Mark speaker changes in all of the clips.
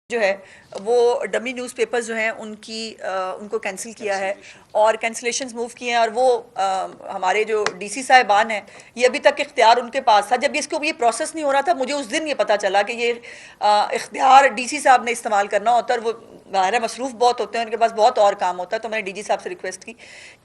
Speaker 1: जो है वो डमी न्यूज़पेपर्स जो हैं उनको कैंसिल किया है और कैंसिलेशंस मूव किए हैं। और वो हमारे जो डीसी साहिबान हैं, ये अभी तक इख्तियार उनके पास था। जब इसको ये प्रोसेस नहीं हो रहा था, मुझे उस दिन ये पता चला कि ये इख्तियार डीसी साहब ने इस्तेमाल करना होता है और वो ज़ाहिर मसरूफ़ बहुत होते हैं, उनके पास बहुत और काम होता है। तो मैंने डीजी साहब से रिक्वेस्ट की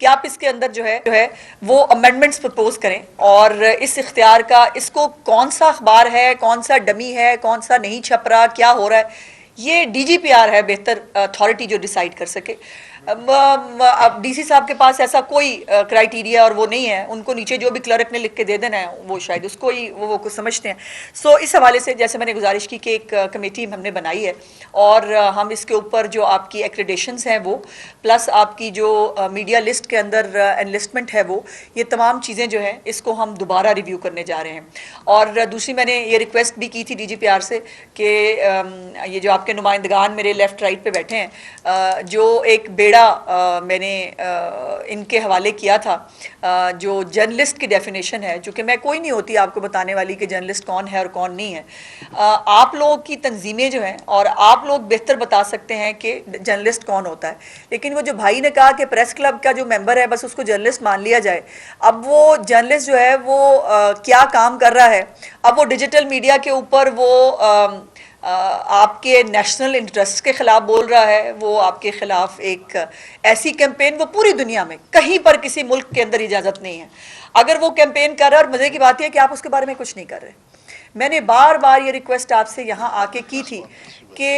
Speaker 1: कि आप इसके अंदर जो है वो अमेंडमेंट्स प्रपोज करें और इस इख्तियार का, इसको कौन सा अखबार है, कौन सा डमी है, कौन सा नहीं छप रहा, क्या हो रहा है, ये डीजीपीआर है बेहतर अथॉरिटी जो डिसाइड कर सके। अब डीसी साहब के पास ऐसा कोई क्राइटेरिया और वो नहीं है। उनको नीचे जो भी क्लर्क ने लिख के दे देना है वो शायद उसको ही वो कुछ समझते हैं। सो इस हवाले से जैसे मैंने गुजारिश की कि एक कमेटी हमने बनाई है और हम इसके ऊपर जो आपकी एक्रेडिशंस हैं वो प्लस आपकी जो मीडिया लिस्ट के अंदर एनलिस्टमेंट है वो, ये तमाम चीज़ें जो हैं इसको हम दोबारा रिव्यू करने जा रहे हैं। और दूसरी मैंने ये रिक्वेस्ट भी की थी डीजीपीआर से कि ये जो आपके नुमाइंदगान मेरे लेफ़्ट राइट पे बैठे हैं, जो एक बेड़ा मैंने इनके हवाले किया था, जो जर्नलिस्ट की डेफिनेशन है, चूँकि मैं कोई नहीं होती आपको बताने वाली कि जर्नलिस्ट कौन है और कौन नहीं है। आप लोगों की तंजीमें जो हैं और आप लोग बेहतर बता सकते हैं कि जर्नलिस्ट कौन होता है। लेकिन वो जो भाई ने कहा कि प्रेस क्लब का जो मेंबर है बस उसको जर्नलिस्ट मान लिया जाए, अब वो जर्नलिस्ट जो है वो क्या काम कर रहा है, अब वो डिजिटल मीडिया के ऊपर वो आपके नेशनल इंटरेस्ट के ख़िलाफ़ बोल रहा है, वो आपके ख़िलाफ़ एक ऐसी कैंपेन वो पूरी दुनिया में कहीं पर किसी मुल्क के अंदर इजाज़त नहीं है। अगर वो कैंपेन कर रहा है और मज़े की बात यह है कि आप उसके बारे में कुछ नहीं कर रहे। मैंने बार बार ये रिक्वेस्ट आपसे यहाँ आके की थी कि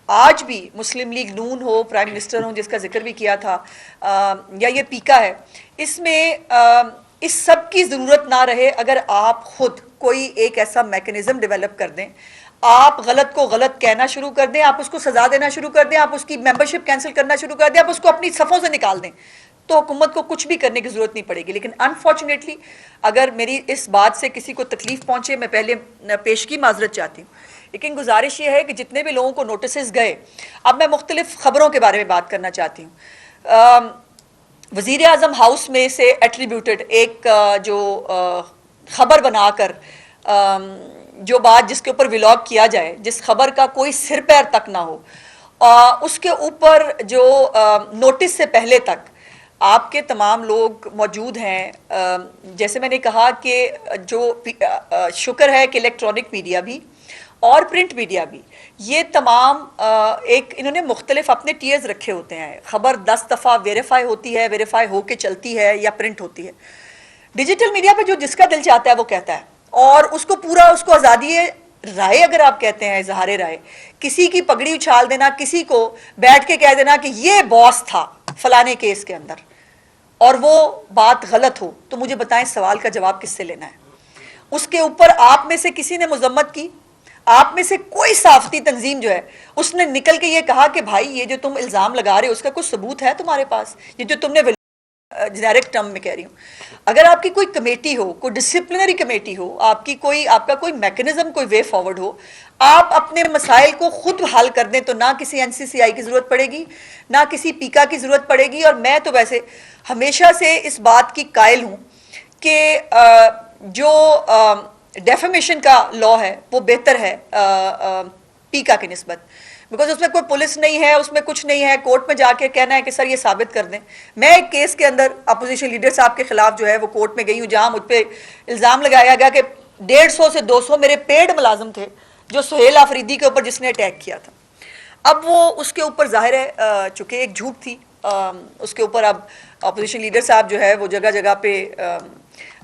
Speaker 1: आज भी मुस्लिम लीग नून हो, प्राइम मिनिस्टर हो जिसका जिक्र भी किया था, या ये पीका है, इसमें इस सब की ज़रूरत ना रहे अगर आप खुद कोई एक ऐसा मैकेनिज़्म डेवलप कर दें, आप गलत को गलत कहना शुरू कर दें, आप उसको सज़ा देना शुरू कर दें, आप उसकी मेंबरशिप कैंसिल करना शुरू कर दें, आप उसको अपनी सफ़ों से निकाल दें, तो हुकूमत को कुछ भी करने की ज़रूरत नहीं पड़ेगी। लेकिन अनफॉर्चुनेटली अगर मेरी इस बात से किसी को तकलीफ़ पहुँचे, मैं पहले पेशगी माजरत चाहती हूँ। लेकिन गुजारिश ये है कि जितने भी लोगों को नोटिस गए, अब मैं मुख्तलिफ़ ख़बरों के बारे में बात करना चाहती हूँ। वज़ीर आज़म हाउस में से एट्रीब्यूटेड एक जो ख़बर बनाकर जो बात जिसके ऊपर व्लॉग किया जाए, जिस खबर का कोई सिर पैर तक ना हो, उसके ऊपर जो नोटिस से पहले तक आपके तमाम लोग मौजूद हैं। जैसे मैंने कहा कि जो शुक्र है कि इलेक्ट्रॉनिक मीडिया भी और प्रिंट मीडिया भी, ये तमाम एक इन्होंने मुख्तलिफ अपने टीयर्स रखे होते हैं। ख़बर 10 दफ़ा वेरीफाई होती है, वेरीफाई होके चलती है या प्रिंट होती है। डिजिटल मीडिया पे जो जिसका दिल चाहता है वो कहता है और उसको पूरा उसको आज़ादी है राय, अगर आप कहते हैं इजहार राय, किसी की पगड़ी उछाल देना, किसी को बैठ के कह देना कि ये बॉस था फलाने केस के अंदर और वो बात गलत हो, तो मुझे बताएं सवाल का जवाब किससे लेना है? उसके ऊपर आप में से किसी ने मजम्मत की, आप में से कोई साफती तंजीम जो है उसने निकल के ये कहा कि भाई ये जो तुम इल्ज़ाम लगा रहे हो उसका कुछ सबूत है तुम्हारे पास? ये जो तुमने जेनेरिक टर्म में कह रही हूँ, अगर आपकी कोई कमेटी हो, कोई डिसिप्लिनरी कमेटी हो, आपका कोई मैकेनिज्म, कोई वे फॉरवर्ड हो, आप अपने मसाइल को खुद हल कर दें तो ना किसी एनसीसीआई की ज़रूरत पड़ेगी, ना किसी पीका की ज़रूरत पड़ेगी। और मैं तो वैसे हमेशा से इस बात की कायल हूँ कि जो डेफेमेशन का लॉ है वो बेहतर है पीका की निस्बत, बिकॉज उसमें कोई पुलिस नहीं है, उसमें कुछ नहीं है, कोर्ट में जाके कहना है कि सर ये साबित कर दें। मैं एक केस के अंदर अपोजिशन लीडर साहब के खिलाफ जो है वो कोर्ट में गई हूँ, जहाँ मुझ पर इल्ज़ाम लगाया गया कि 150 से 200 मेरे पेड मुलाजिम थे जो सुहेल आफरीदी के ऊपर जिसने अटैक किया था। अब वो उसके ऊपर जाहिर है चूँकि एक झूठ थी, उसके ऊपर अब अपोजिशन लीडर साहब जो है वो जगह जगह पे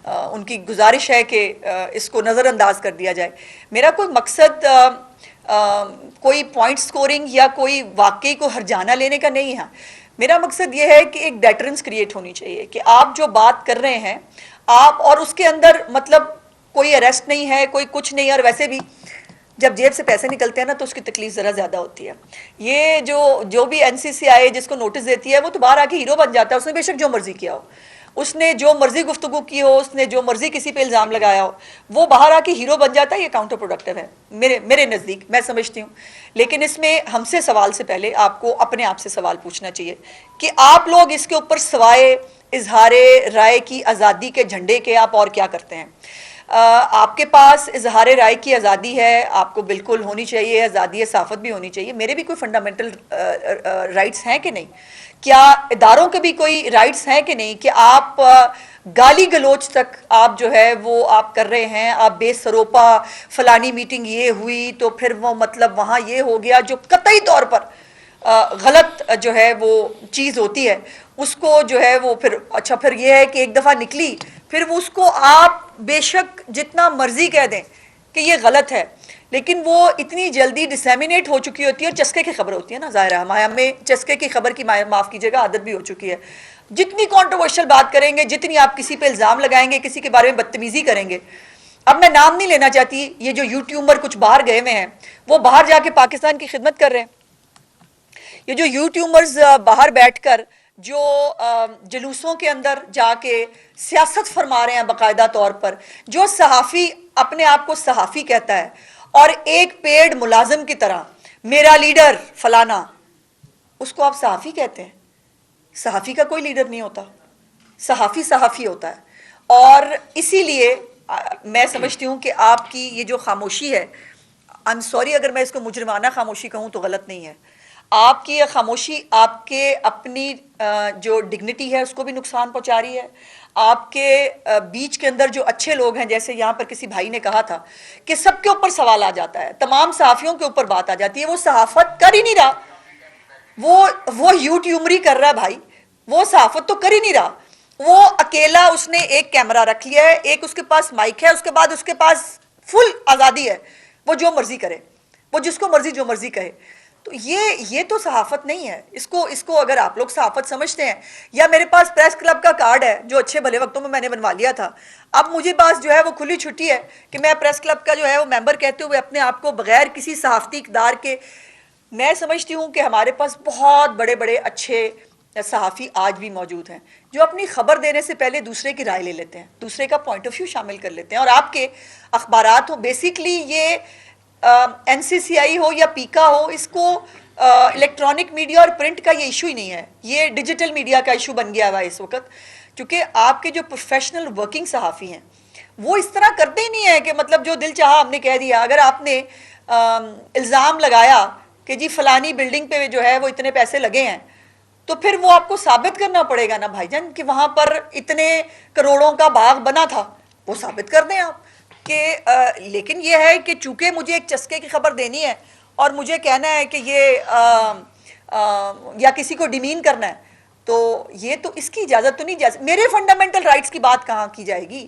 Speaker 1: उनकी गुजारिश है कि इसको नज़रअंदाज कर दिया जाए। मेरा कोई मकसद कोई पॉइंट स्कोरिंग या कोई वाकई को हरजाना लेने का नहीं है। मेरा मकसद ये है कि एक डेटरेंस क्रिएट होनी चाहिए कि आप जो बात कर रहे हैं आप, और उसके अंदर मतलब कोई अरेस्ट नहीं है, कोई कुछ नहीं है। और वैसे भी जब जेब से पैसे निकलते हैं ना तो उसकी तकलीफ ज़रा ज़्यादा होती है। ये जो भी एनसीसीआई जिसको नोटिस देती है वो तो बाहर आके हीरो बन जाता है। उसने बेशक जो मर्जी किया हो, उसने जो मर्जी गुफ्तगू की हो, उसने जो मर्जी किसी पे इल्ज़ाम लगाया हो, वो बाहर आके हीरो बन जाता है। ये काउंटर प्रोडक्टिव है मेरे नज़दीक, मैं समझती हूँ। लेकिन इसमें हमसे सवाल से पहले आपको अपने आप से सवाल पूछना चाहिए कि आप लोग इसके ऊपर सवाए इजहार राय की आज़ादी के झंडे के आप और क्या करते हैं? आपके पास इजहार राय की आज़ादी है, आपको बिल्कुल होनी चाहिए, आज़ादी सहाफ़त भी होनी चाहिए। मेरे भी कोई फंडामेंटल राइट्स हैं कि नहीं? क्या इदारों के भी कोई राइट्स हैं कि नहीं कि आप गाली गलोच तक आप जो है वो आप कर रहे हैं, आप बेसरोपा फलानी मीटिंग ये हुई तो फिर वो मतलब वहाँ ये हो गया, जो कतई तौर पर गलत जो है वो चीज़ होती है, उसको जो है वो फिर अच्छा फिर ये है कि एक दफ़ा निकली, फिर वो उसको आप बेशक जितना मर्जी कह दें कि ये गलत है, लेकिन वो इतनी जल्दी डिसेमिनेट हो चुकी होती है और चस्के की खबर होती है ना। ज़ाहिर है हमें चस्के की खबर की माफ़ कीजिएगा आदत भी हो चुकी है। जितनी कॉन्ट्रोवर्शियल बात करेंगे, जितनी आप किसी पे इल्ज़ाम लगाएंगे, किसी के बारे में बदतमीज़ी करेंगे, अब मैं नाम नहीं लेना चाहती, ये जो यूट्यूबर कुछ बाहर गए हुए हैं, वो बाहर जाके पाकिस्तान की खिदमत कर रहे हैं। ये जो यूट्यूबर्स बाहर बैठकर जो जुलूसों के अंदर जाके सियासत फरमा रहे हैं बाकायदा तौर पर, जो सहाफ़ी अपने आप को सहाफ़ी कहता है और एक पेड मुलाजिम की तरह मेरा लीडर फलाना, उसको आप सहाफ़ी कहते हैं? सहाफ़ी का कोई लीडर नहीं होता, सहाफ़ी सहाफ़ी होता है। और इसीलिए मैं समझती हूँ कि आपकी ये जो खामोशी है, आई एम सॉरी अगर मैं इसको मुजरिमाना खामोशी कहूँ तो गलत नहीं है, आपकी ये खामोशी आपके अपनी जो डिग्निटी है उसको भी नुकसान पहुंचा रही है। आपके बीच के अंदर जो अच्छे लोग हैं, जैसे यहाँ पर किसी भाई ने कहा था कि सबके ऊपर सवाल आ जाता है, तमाम सहाफ़ियों के ऊपर बात आ जाती है, वो सहाफ़त कर ही नहीं रहा, वो यूट्यूबरी कर रहा है भाई, वो सहाफ़त तो कर ही नहीं रहा। वो अकेला उसने एक कैमरा रख लिया है, एक उसके पास माइक है, उसके बाद उसके पास फुल आज़ादी है, वो जो मर्जी करे, वो जिसको मर्जी जो मर्जी कहे। तो ये तो सहाफ़त नहीं है। इसको अगर आप लोग सहाफ़त समझते हैं, या मेरे पास प्रेस क्लब का कार्ड है जो अच्छे भले वक्तों में मैंने बनवा लिया था, अब मुझे पास जो है वो खुली छुट्टी है कि मैं प्रेस क्लब का जो है वो मेंबर कहते हुए अपने आप को बगैर किसी सहाफ़ती इक़दार के, मैं समझती हूँ कि हमारे पास बहुत बड़े बड़े अच्छे सहाफ़ी आज भी मौजूद हैं जो अपनी खबर देने से पहले दूसरे की राय ले लेते हैं, दूसरे का पॉइंट ऑफ व्यू शामिल कर लेते हैं। और आपके अखबारात हो, बेसिकली ये NCCI हो या पीका हो, इसको इलेक्ट्रॉनिक मीडिया और प्रिंट का ये इशू ही नहीं है, ये डिजिटल मीडिया का इशू बन गया हुआ है इस वक्त। क्योंकि आपके जो प्रोफेशनल वर्किंग सहाफ़ी हैं वो इस तरह करते ही नहीं है कि मतलब जो दिल चाहा हमने कह दिया। अगर आपने इल्ज़ाम लगाया कि जी फलानी बिल्डिंग पे जो है वो इतने पैसे लगे हैं, तो फिर वो आपको साबित करना पड़ेगा ना भाईजान कि वहाँ पर इतने करोड़ों का बाग बना था, वो साबित कर दें आप कि लेकिन ये है कि चूंकि मुझे एक चस्के की खबर देनी है और मुझे कहना है कि ये या किसी को डिमीन करना है, तो ये तो इसकी इजाज़त तो नहीं। जैसे मेरे फंडामेंटल राइट्स की बात कहाँ की जाएगी?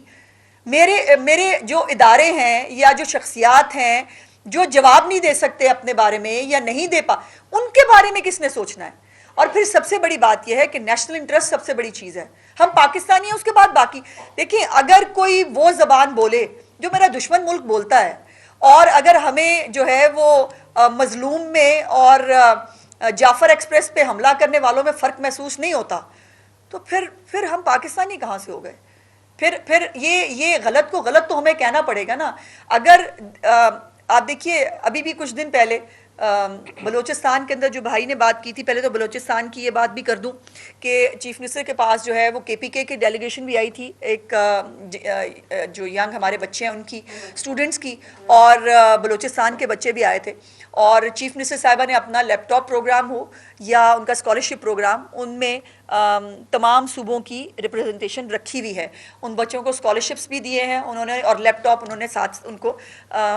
Speaker 1: मेरे जो इदारे हैं या जो शख्सियात हैं जो जवाब नहीं दे सकते अपने बारे में या नहीं दे उनके बारे में किसने सोचना है? और फिर सबसे बड़ी बात यह है कि नेशनल इंटरेस्ट सबसे बड़ी चीज़ है। हम पाकिस्तानी हैं, उसके बाद बाकी। देखिए, अगर कोई वो ज़बान बोले जो मेरा दुश्मन मुल्क बोलता है, और अगर हमें जो है वो मजलूम में और जाफर एक्सप्रेस पे हमला करने वालों में फ़र्क महसूस नहीं होता, तो फिर हम पाकिस्तानी कहाँ से हो गए? फिर ये गलत को गलत तो हमें कहना पड़ेगा ना। अगर आप देखिए, अभी भी कुछ दिन पहले बलूचिस्तान के अंदर जो भाई ने बात की थी, पहले तो बलूचिस्तान की ये बात भी कर दूं कि चीफ मिनिस्टर के पास जो है वो KPK की डेलीगेशन भी आई थी, एक जो यंग हमारे बच्चे हैं उनकी, स्टूडेंट्स की, और बलूचिस्तान के बच्चे भी आए थे। और चीफ मिनिस्टर साहिबा ने अपना लैपटॉप प्रोग्राम हो या उनका स्कॉलरशिप प्रोग्राम, उनमें तमाम सूबों की रिप्रेजेंटेशन रखी हुई है। उन बच्चों को स्कॉलरशिप्स भी दिए हैं उन्होंने, और लैपटॉप उन्होंने साथ उनको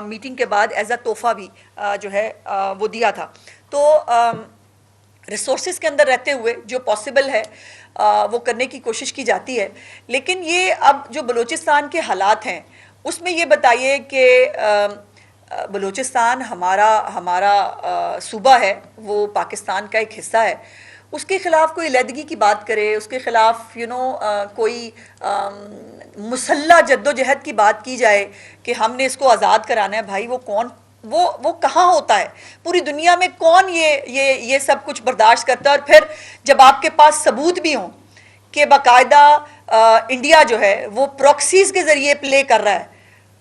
Speaker 1: मीटिंग के बाद एज अ तोहफा भी जो है वो दिया था। तो रिसोर्सेज के अंदर रहते हुए जो पॉसिबल है वो करने की कोशिश की जाती है। लेकिन ये अब जो बलूचिस्तान के हालात हैं उसमें ये बताइए कि बलूचिस्तान हमारा सूबा है, वो पाकिस्तान का एक हिस्सा है, उसके ख़िलाफ़ कोई अलहदगी की बात करे, उसके ख़िलाफ़ कोई मुसल्ला जद्दोजहद की बात की जाए कि हमने इसको आज़ाद कराना है, भाई वो कौन, वो कहाँ होता है? पूरी दुनिया में कौन ये सब कुछ बर्दाश्त करता है? और फिर जब आपके पास सबूत भी हों कि बाकायदा इंडिया जो है वो प्रॉक्सीज़ के ज़रिए प्ले कर रहा है,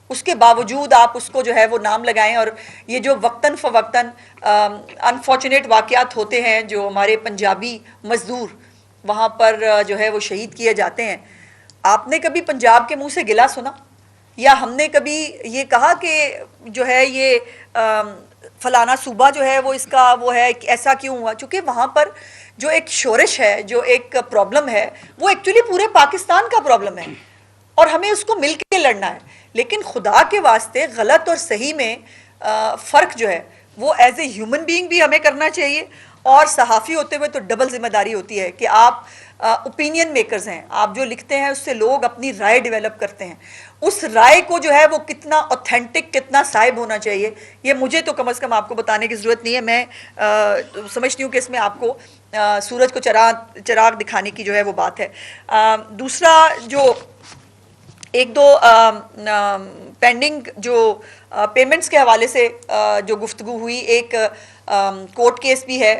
Speaker 1: उसके बावजूद आप उसको जो है वो नाम लगाएं। और ये जो वक्तन फ़वक्तन अनफॉर्चुनेट वाक़यात होते हैं, जो हमारे पंजाबी मज़दूर वहाँ पर जो है वो शहीद किए जाते हैं, आपने कभी पंजाब के मुंह से गिला सुना? या हमने कभी ये कहा कि जो है ये फलाना सूबा जो है वो इसका वो है ऐसा क्यों हुआ, चूंकि वहाँ पर जो एक शोरश है, जो एक प्रॉब्लम है, वो एक्चुअली पूरे पाकिस्तान का प्रॉब्लम है और हमें उसको मिल के लड़ना है। लेकिन खुदा के वास्ते गलत और सही में फ़र्क जो है वो एज ए ह्यूमन बीइंग भी हमें करना चाहिए, और सहाफ़ी होते हुए तो डबल जिम्मेदारी होती है कि आप ओपिनियन मेकर्स हैं, आप जो लिखते हैं उससे लोग अपनी राय डेवलप करते हैं। उस राय को जो है वो कितना ऑथेंटिक, कितना साइब होना चाहिए, ये मुझे तो कम से कम आपको बताने की ज़रूरत नहीं है। मैं समझती हूँ कि इसमें आपको सूरज को चिराग दिखाने की जो है वो बात है। दूसरा जो एक दो पेंडिंग जो पेमेंट्स के हवाले से जो गुफ्तगू हुई, एक कोर्ट केस भी है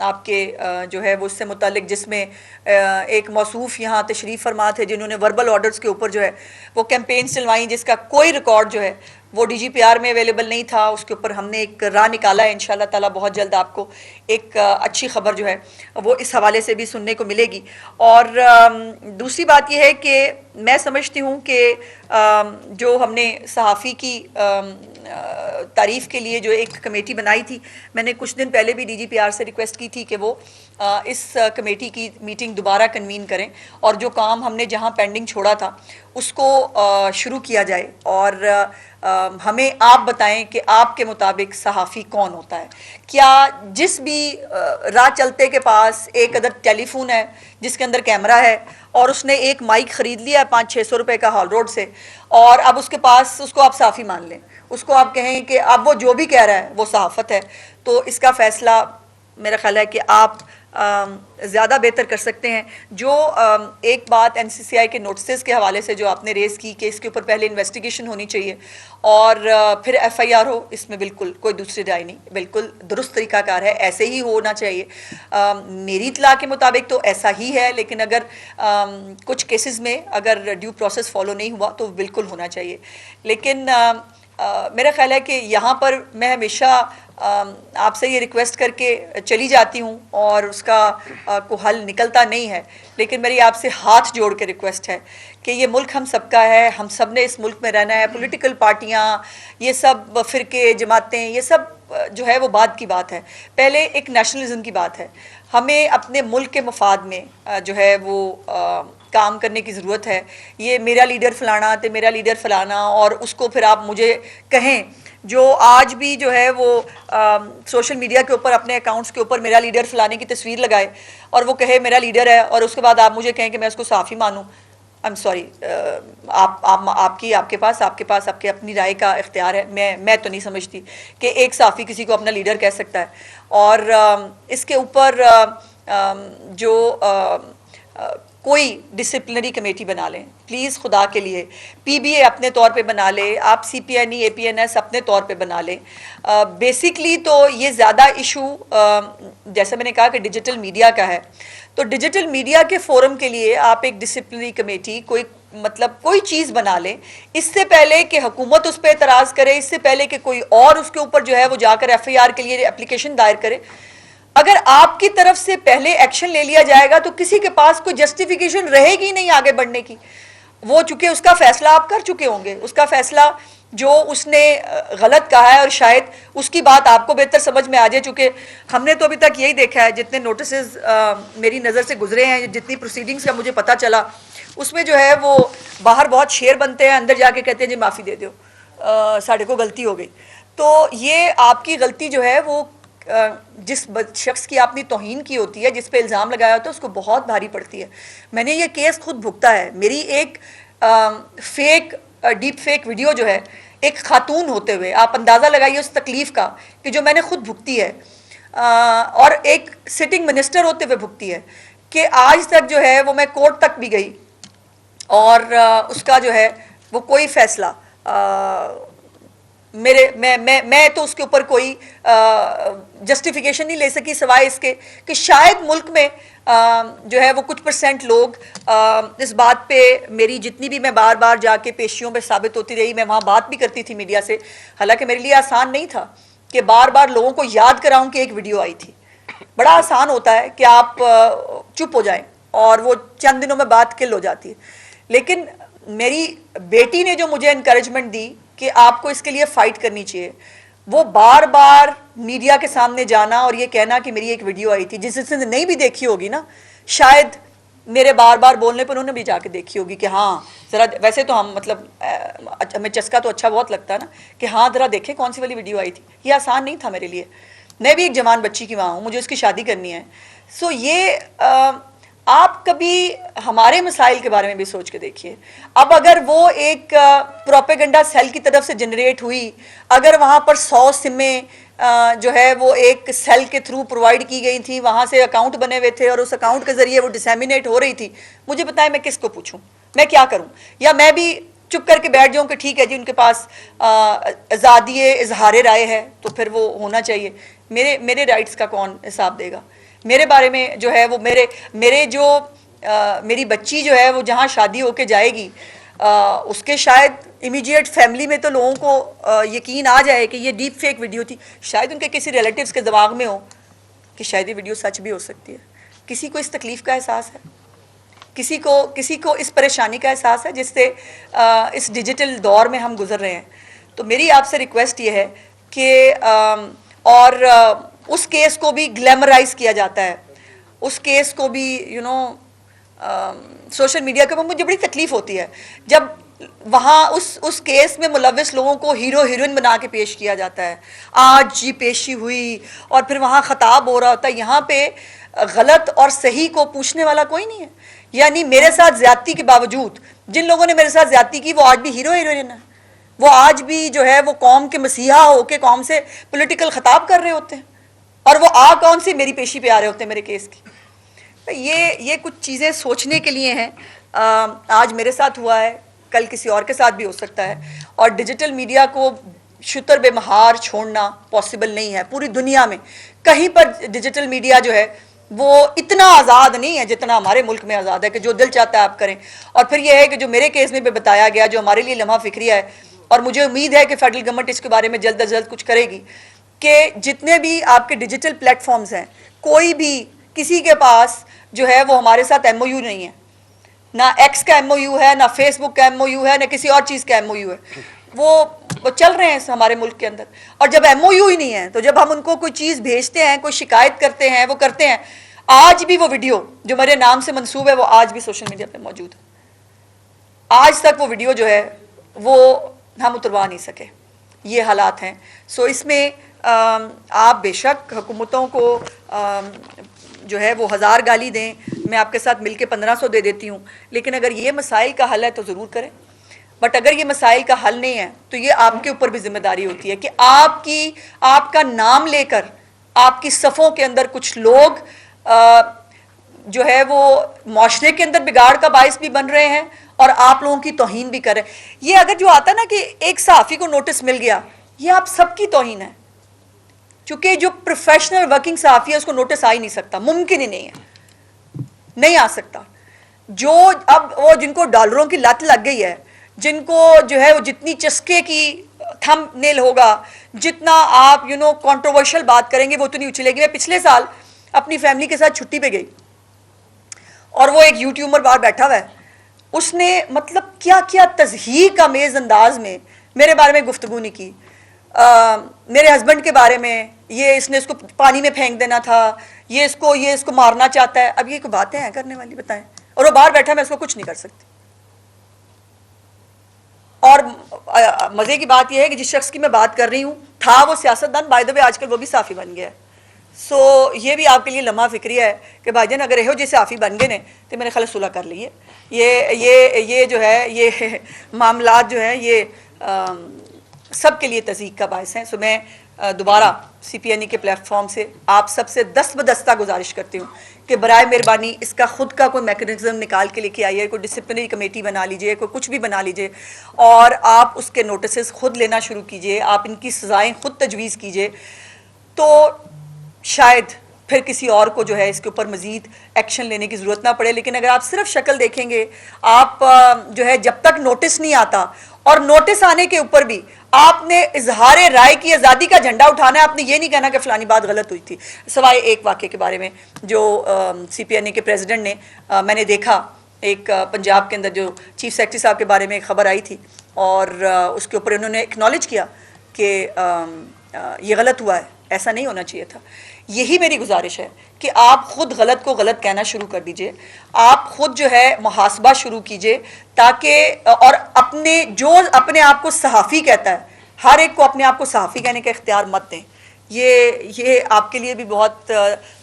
Speaker 1: आपके जो है वो उससे मुतालिक, जिसमें एक मौसूफ यहाँ तशरीफ़ फरमा थे जिन्होंने वर्बल ऑर्डर्स के ऊपर जो है वो कैंपेन चलवाई, जिसका कोई रिकॉर्ड जो है वो DGPR में अवेलेबल नहीं था। उसके ऊपर हमने एक राह निकाला है, इंशाल्लाह ताला बहुत जल्द आपको एक अच्छी खबर जो है वो इस हवाले से भी सुनने को मिलेगी। और दूसरी बात यह है कि मैं समझती हूँ कि जो हमने सहाफ़ी की तारीफ़ के लिए जो एक कमेटी बनाई थी, मैंने कुछ दिन पहले भी DGPR से रिक्वेस्ट की थी कि वो इस कमेटी की मीटिंग दोबारा कन्वीन करें और जो काम हमने जहाँ पेंडिंग छोड़ा था उसको शुरू किया जाए। और हमें आप बताएं कि आपके मुताबिक सहाफ़ी कौन होता है। क्या जिस भी राह चलते के पास एक अदर टेलीफोन है जिसके अंदर कैमरा है और उसने एक माइक ख़रीद लिया 500-600 रुपये का हॉल रोड से, और अब उसके पास उसको आप सहाफ़ी मान लें, उसको आप कहें कि अब वो जो भी कह रहा है वो सहाफ़त है, तो इसका फ़ैसला मेरा ख्याल है कि आप ज़्यादा बेहतर कर सकते हैं। जो एक बात NCCI के नोटिस के हवाले से जो आपने रेज़ की कि इसके ऊपर पहले इन्वेस्टिगेशन होनी चाहिए और फिर FIR हो, इसमें बिल्कुल कोई दूसरी राय नहीं, बिल्कुल दुरुस्त तरीक़ाकार है, ऐसे ही होना चाहिए। मेरी इत्तला के मुताबिक तो ऐसा ही है, लेकिन अगर कुछ केसेस में अगर ड्यू प्रोसेस फॉलो नहीं हुआ तो बिल्कुल होना चाहिए। लेकिन मेरा ख्याल है कि यहाँ पर मैं हमेशा आपसे ये रिक्वेस्ट करके चली जाती हूँ और उसका को हल निकलता नहीं है, लेकिन मेरी आपसे हाथ जोड़ के रिक्वेस्ट है कि ये मुल्क हम सबका है, हम सब ने इस मुल्क में रहना है। पॉलिटिकल पार्टियाँ, ये सब फ़िरके, जमातें, ये सब जो है वो बाद की बात है, पहले एक नेशनलिज्म की बात है। हमें अपने मुल्क के मफाद में जो है वो काम करने की ज़रूरत है। ये मेरा लीडर फ़लाना तो मेरा लीडर फ़लाना, और उसको फिर आप मुझे कहें जो आज भी जो है वो सोशल मीडिया के ऊपर अपने अकाउंट्स के ऊपर मेरा लीडर फ़लाने की तस्वीर लगाए और वो कहे मेरा लीडर है, और उसके बाद आप मुझे कहें कि मैं उसको साफ़ी मानूँ। आई एम सॉरी, आपके पास आपके अपनी राय का इख्तियार है। मैं तो नहीं समझती कि एक साफ़ी किसी को अपना लीडर कह सकता है। और इसके ऊपर जो कोई डिसिप्लिनरी कमेटी बना लें प्लीज़, खुदा के लिए। PBA अपने तौर पे बना ले, आप CPNE APNS अपने तौर पे बना लें। बेसिकली तो ये ज़्यादा इशू जैसे मैंने कहा कि डिजिटल मीडिया का है, तो डिजिटल मीडिया के फोरम के लिए आप एक डिसिप्लिनरी कमेटी कोई मतलब कोई चीज़ बना लें, इससे पहले कि हुकूमत उस पर एतराज़ करे, इससे पहले कि कोई और उसके ऊपर जो है वो जाकर FIR के लिए एप्लीकेशन दायर करे। अगर आपकी तरफ से पहले एक्शन ले लिया जाएगा तो किसी के पास कोई जस्टिफिकेशन रहेगी नहीं आगे बढ़ने की। वो चूंकि उसका फैसला आप कर चुके होंगे, उसका फैसला जो उसने गलत कहा है, और शायद उसकी बात आपको बेहतर समझ में आ जाए, चूंकि हमने तो अभी तक यही देखा है, जितने नोटिस मेरी नज़र से गुजरे हैं, जितनी प्रोसीडिंग्स का मुझे पता चला, उसमें जो है वो बाहर बहुत शेर बनते हैं, अंदर जाके कहते हैं जी माफ़ी दे दो, साढ़े को गलती हो गई। तो ये आपकी गलती जो है वो जिस शख्स की आपने तौहीन की होती है, जिस पे इल्ज़ाम लगाया होता है, उसको बहुत भारी पड़ती है। मैंने ये केस खुद भुगता है। मेरी एक डीप फेक वीडियो जो है एक खातून होते हुए, आप अंदाज़ा लगाइए उस तकलीफ़ का कि जो मैंने खुद भुगती है, और एक सिटिंग मिनिस्टर होते हुए भुगती है, कि आज तक जो है वो मैं कोर्ट तक भी गई और उसका जो है वो कोई फ़ैसला मैं तो उसके ऊपर कोई जस्टिफिकेशन नहीं ले सकी, सिवाय इसके कि शायद मुल्क में जो है वो कुछ % लोग इस बात पे, मेरी जितनी भी मैं बार बार जाके पेशियों पे साबित होती रही, मैं वहाँ बात भी करती थी मीडिया से, हालांकि मेरे लिए आसान नहीं था कि बार बार लोगों को याद कराऊं कि एक वीडियो आई थी। बड़ा आसान होता है कि आप चुप हो जाएं और वो चंद दिनों में बात किल हो जाती है, लेकिन मेरी बेटी ने जो मुझे एनकरेजमेंट दी कि आपको इसके लिए फाइट करनी चाहिए, वो बार बार मीडिया के सामने जाना और ये कहना कि मेरी एक वीडियो आई थी, जिसने नहीं भी देखी होगी ना, शायद मेरे बार बार बोलने पर उन्होंने भी जाके देखी होगी कि हाँ ज़रा, वैसे तो हम मतलब हमें चस्का तो अच्छा बहुत लगता है ना कि हाँ ज़रा देखें कौन सी वाली वीडियो आई थी। ये आसान नहीं था मेरे लिए, मैं भी एक जवान बच्ची की माँ हूँ, मुझे उसकी शादी करनी है। सो ये आप कभी हमारे मसाइल के बारे में भी सोच के देखिए। अब अगर वो एक प्रोपेगेंडा सेल की तरफ से जनरेट हुई, अगर वहाँ पर 100 सिमें जो है वो एक सेल के थ्रू प्रोवाइड की गई थी, वहाँ से अकाउंट बने हुए थे और उस अकाउंट के ज़रिए वो डिसेमिनेट हो रही थी, मुझे बताएं मैं किसको पूछूं, मैं क्या करूं? या मैं भी चुप करके बैठ जाऊं कि ठीक है जी उनके पास आज़ादी इजहार राय है तो फिर वो होना चाहिए। मेरे राइट्स का कौन हिसाब देगा? मेरे बारे में जो है वो मेरे जो मेरी बच्ची जो है वो जहाँ शादी होके जाएगी, उसके शायद इमीडिएट फैमिली में तो लोगों को यकीन आ जाए कि ये डीप फेक वीडियो थी, शायद उनके किसी रिलेटिव्स के दिमाग में हो कि शायद ये वीडियो सच भी हो सकती है। किसी को इस तकलीफ़ का एहसास है, किसी को इस परेशानी का एहसास है जिससे इस डिजिटल दौर में हम गुजर रहे हैं। तो मेरी आपसे रिक्वेस्ट ये है कि और उस केस को भी ग्लैमराइज किया जाता है, उस केस को भी सोशल मीडिया के ऊपर मुझे बड़ी तकलीफ होती है जब वहाँ उस केस में मुलविस लोगों को हीरो हीरोइन बना के पेश किया जाता है। आज ये पेशी हुई और फिर वहाँ खताब हो रहा होता है, यहाँ पे गलत और सही को पूछने वाला कोई नहीं है। यानी मेरे साथ ज्यादती के बावजूद जिन लोगों ने मेरे साथ ज्यादती की वो आज भी हीरो हीरोइन है, वो आज भी जो है वो कौम के मसीहा होके कौम से पॉलिटिकल खिताब कर रहे होते हैं और वो कौन सी मेरी पेशी पे आ रहे होते हैं मेरे केस की। तो ये कुछ चीज़ें सोचने के लिए हैं। आज मेरे साथ हुआ है, कल किसी और के साथ भी हो सकता है। और डिजिटल मीडिया को शुतर बेमहार छोड़ना पॉसिबल नहीं है। पूरी दुनिया में कहीं पर डिजिटल मीडिया जो है वो इतना आज़ाद नहीं है जितना हमारे मुल्क में आज़ाद है कि जो दिल चाहता है आप करें। और फिर यह है कि जो मेरे केस में भी बताया गया, जो हमारे लिए लम्हा फिक्रिया है, और मुझे उम्मीद है कि फेडरल गवर्नमेंट इसके बारे में जल्द अज जल्द कुछ करेगी कि जितने भी आपके डिजिटल प्लेटफॉर्म्स हैं, कोई भी किसी के पास जो है वो हमारे साथ MOU नहीं है, ना एक्स का MOU है, ना फेसबुक का MOU है, ना किसी और चीज़ का MOU है। वो चल रहे हैं हमारे मुल्क के अंदर। और जब MOU ही नहीं है तो जब हम उनको कोई चीज़ भेजते हैं, कोई शिकायत करते हैं, वो करते हैं। आज भी वो वीडियो जो मेरे नाम से मंसूब है वो आज भी सोशल मीडिया पे मौजूद है। आज तक वो वीडियो जो है वो हम उतरवा नहीं सके। ये हालात हैं। सो इसमें आप बेशक हुकूमतों को जो है वो 1000 गाली दें, मैं आपके साथ मिलके 1500 दे देती हूँ, लेकिन अगर ये मसाइल का हल है तो ज़रूर करें। बट अगर ये मसाइल का हल नहीं है तो ये आपके ऊपर भी जिम्मेदारी होती है कि आपका नाम लेकर आपकी सफ़ों के अंदर कुछ लोग जो है वो माशरे के अंदर बिगाड़ का बायस भी बन रहे हैं और आप लोगों की तौहीन भी कर रहे हैं। ये अगर जो आता है ना कि एक सहाफ़ी को नोटिस मिल गया, ये आप सबकी तौहीन है। चूंकि जो प्रोफेशनल वर्किंग सहाफ़ी है उसको नोटिस आ ही नहीं सकता, मुमकिन ही नहीं है, नहीं आ सकता। जो अब वो जिनको डॉलरों की लत लग गई है, जिनको जो है वो जितनी चस्के की थंबनेल होगा, जितना आप कंट्रोवर्शियल बात करेंगे वो उतनी उछलेगी। मैं पिछले साल अपनी फैमिली के साथ छुट्टी पे गई और वो एक यूट्यूबर बाहर बैठा हुआ है, उसने मतलब क्या क्या तज़हीक आमेज़ अंदाज में मेरे बारे में गुफ्तगू नहीं की। मेरे हस्बैंड के बारे में, ये इसने इसको पानी में फेंक देना था, ये इसको मारना चाहता है। अब ये कोई बातें हैं करने वाली, बताएं? और वो बाहर बैठा, मैं इसको कुछ नहीं कर सकती। और मज़े की बात यह है कि जिस शख्स की मैं बात कर रही हूँ था वो सियासतदान, बाय द वे आजकल वो भी साफ़ी बन गया है। सो ये भी आपके लिए लम्हा फिक्रिया है कि भाईजान अगर एहो जैसे साफ़ी बन गए ने तो मेरे ख्याल सुलह कर लीजिए। ये जो है ये मामलात जो है ये सब के लिए तज़ीक का बायस हैं। सो मैं दोबारा CPNE के प्लेटफॉर्म से आप सबसे दस्तबदस्ता गुजारिश करती हूँ कि बराए मेहरबानी इसका ख़ुद का कोई मैकेनिज़्म निकाल के लेके आइए, कोई डिसिप्लिनरी कमेटी बना लीजिए, कोई कुछ भी बना लीजिए और आप उसके नोटिस ख़ुद लेना शुरू कीजिए, आप इनकी सज़ाएँ ख़ुद तजवीज़ कीजिए, तो शायद फिर किसी और को जो है इसके ऊपर मज़ीद एक्शन लेने की ज़रूरत ना पड़े। लेकिन अगर आप सिर्फ शक्ल देखेंगे, आप जो है जब तक नोटिस नहीं आता, और नोटिस आने के ऊपर भी आपने इजहार राय की आज़ादी का झंडा उठाना है, आपने ये नहीं कहना कि फ़लानी बात गलत हुई थी। सवाए एक वाक़े के बारे में जो CPNA के प्रेसिडेंट ने मैंने देखा एक पंजाब के अंदर जो चीफ सेक्रेटरी साहब के बारे में एक खबर आई थी और उसके ऊपर उन्होंने एक्नॉलेज किया कि ये गलत हुआ है, ऐसा नहीं होना चाहिए था। यही मेरी गुजारिश है कि आप खुद गलत को गलत कहना शुरू कर दीजिए, आप खुद जो है मुहासबा शुरू कीजिए, ताकि और अपने आप को सहाफ़ी कहता है, हर एक को अपने आप को सहाफ़ी कहने का इख्तियार मत दें। ये आपके लिए भी बहुत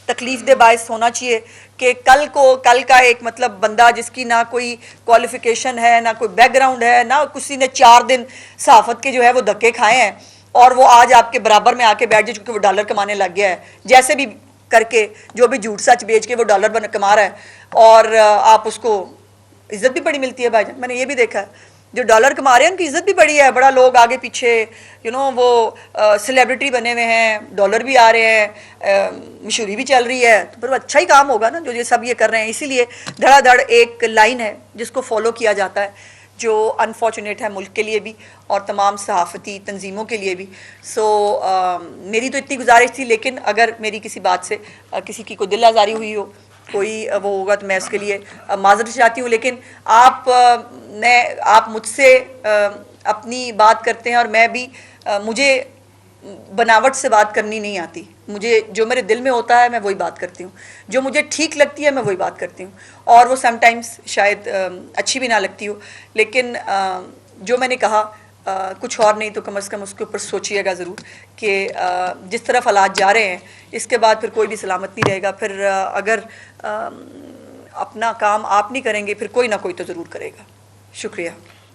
Speaker 1: तकलीफ दे बायस होना चाहिए कि कल का एक मतलब बंदा जिसकी ना कोई क्वालिफिकेशन है, ना कोई बैकग्राउंड है, ना किसी ने 4 दिन सहाफ़त के जो है वो धक्के खाए हैं और वो आज आपके बराबर में आके बैठ जाए क्योंकि वो डॉलर कमाने लग गया है, जैसे भी करके जो भी झूठ सच बेच के वो डॉलर कमा रहा है और आप उसको इज्जत भी बड़ी मिलती है भाईजान। मैंने ये भी देखा है जो डॉलर कमा रहे हैं उनकी इज्जत भी बड़ी है, बड़ा लोग आगे पीछे वो सेलिब्रिटी बने हुए हैं, डॉलर भी आ रहे हैं, मशहूरी भी चल रही है, तो फिर अच्छा ही काम होगा ना जो ये सब ये कर रहे हैं। इसीलिए धड़ाधड़ एक लाइन है जिसको फॉलो किया जाता है जो अनफॉर्चुनेट है मुल्क के लिए भी और तमाम सहाफ़ती तंजीमों के लिए भी। मेरी तो इतनी गुजारिश थी, लेकिन अगर मेरी किसी बात से किसी की कोई दिल आज़ारी हुई हो, कोई वो होगा, तो मैं उसके लिए माज़रत चाहती हूँ। लेकिन आप मुझसे अपनी बात करते हैं और मैं भी मुझे बनावट से बात करनी नहीं आती, मुझे जो मेरे दिल में होता है मैं वही बात करती हूँ, जो मुझे ठीक लगती है मैं वही बात करती हूँ, और वो समटाइम्स शायद अच्छी भी ना लगती हो, लेकिन जो मैंने कहा कुछ और नहीं तो कम से कम उसके ऊपर सोचिएगा ज़रूर कि जिस तरफ हालात जा रहे हैं इसके बाद फिर कोई भी सलामत नहीं रहेगा। फिर अगर अपना काम आप नहीं करेंगे फिर कोई ना कोई तो ज़रूर करेगा। शुक्रिया।